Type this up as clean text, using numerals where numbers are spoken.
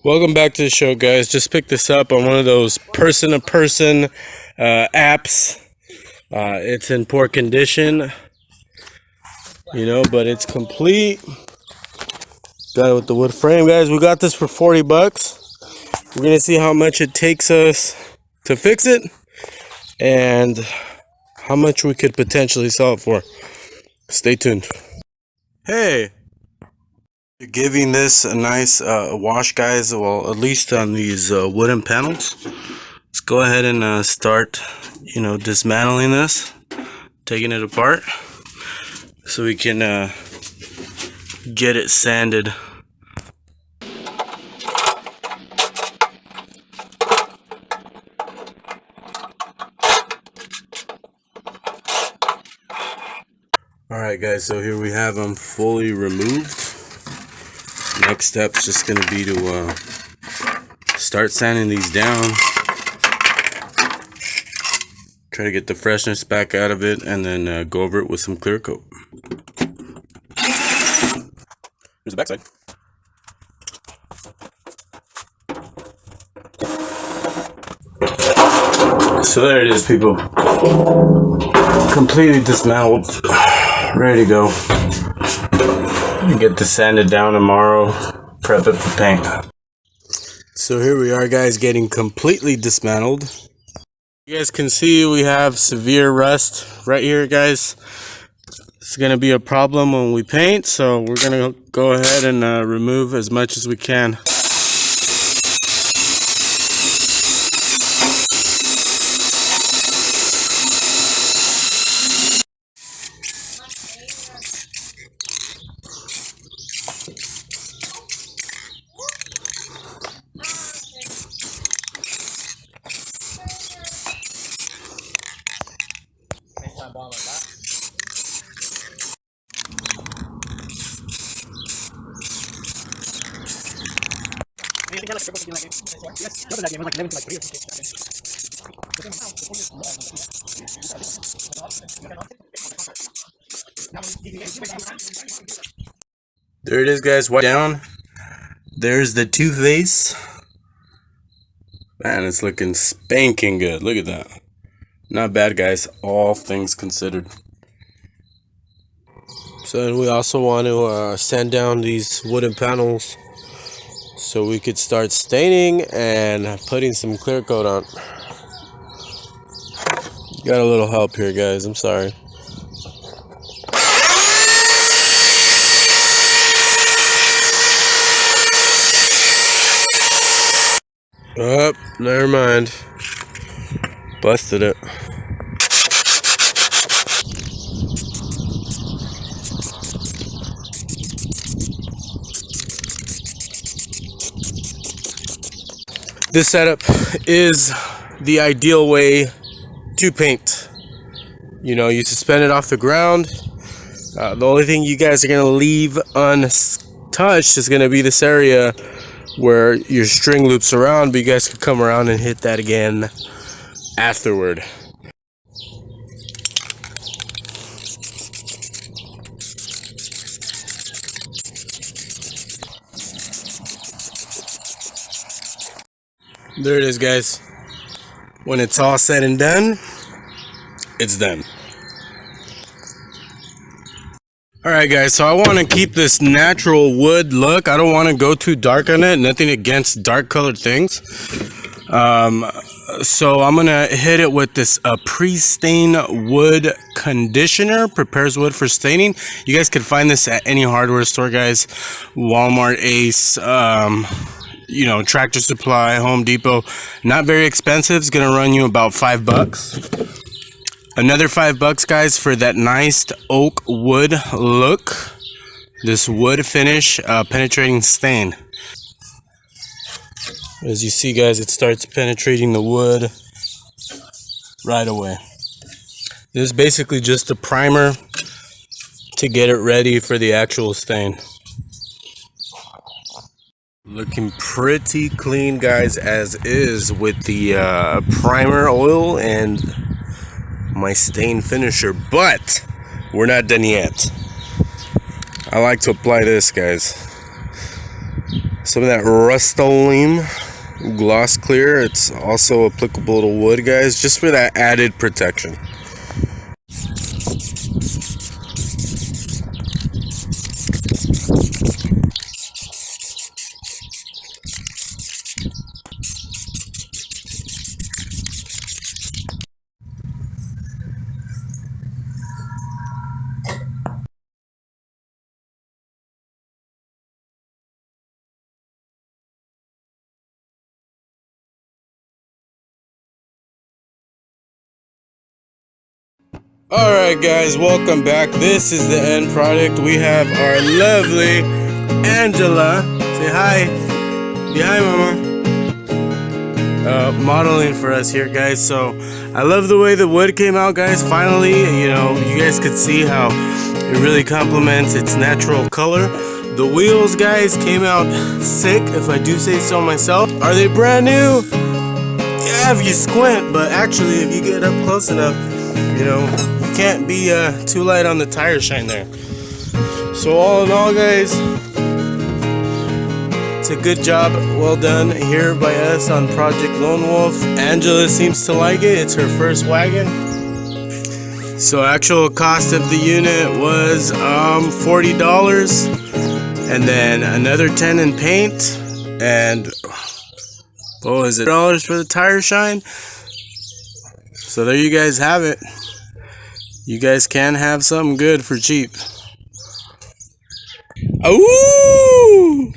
Welcome back to the show, guys. Just picked this up on one of those person-to-person apps. It's in poor condition, but it's complete. Got it with the wood frame, guys. We got this for $40. We're gonna see how much it takes us to fix it and how much we could potentially sell it for. Stay tuned. Hey, giving this a nice wash, guys. Well, at least on these wooden panels. Let's go ahead and start dismantling this, taking it apart so we can get it sanded. Alright, guys, so here we have them fully removed. Next step's just going to be to start sanding these down, try to get the freshness back out of it, and then go over it with some clear coat. Here's the backside. So there it is, people. Completely dismantled, ready to go. Get this sanded down tomorrow, prep it for paint. So here we are, guys, getting completely dismantled. You guys can see we have severe rust right here, guys. It's gonna be a problem when we paint, so we're gonna go ahead and remove as much as we can. There it is, guys. Wipe down. There's the two-face. Man, it's looking spanking good. Look at that. Not bad, guys, all things considered. So we also want to sand down these wooden panels so we could start staining and putting some clear coat on. Got a little help here, guys. I'm sorry. Oh, never mind. Busted it. This setup is the ideal way to paint. You suspend it off the ground. The only thing you guys are going to leave untouched is going to be this area where your string loops around, but you guys could come around and hit that again afterward. There it is, guys. When it's all said and done, it's done. Alright, guys, so I want to keep this natural wood look. I don't want to go too dark on it. Nothing against dark colored things. So I'm going to hit it with this pre-stain wood conditioner. Prepares wood for staining. You guys can find this at any hardware store, guys. Walmart, Ace, Tractor Supply, Home Depot. Not very expensive. It's going to run you about $5. Another $5, guys, for that nice oak wood look. This wood finish, penetrating stain. As you see, guys, it starts penetrating the wood right away. This is basically just a primer to get it ready for the actual stain. Looking pretty clean, guys, as is, with the primer oil and my stain finisher, but we're not done yet. I like to apply this, guys. Some of that Rust-Oleum gloss clear. It's also applicable to wood, guys, just for that added protection. Alright guys, welcome back. This is the end product. We have our lovely Angela. Say hi. Say hi, mama. Modeling for us here, guys. So I love the way the wood came out, guys. Finally, you know, you guys could see how it really complements its natural color. The wheels, guys, came out sick, if I do say so myself. Are they brand new? Yeah, if you squint, but actually if you get up close enough, you know, you can't be too light on the tire shine there. So all in all, guys, it's a good job, well done here by us on Project Lone Wolf. Angela seems to like it. It's her first wagon. So actual cost of the unit was $40, and then another $10 in paint, and what was it, $1 for the tire shine. So there you guys have it. You guys can have something good for cheap. Ooh!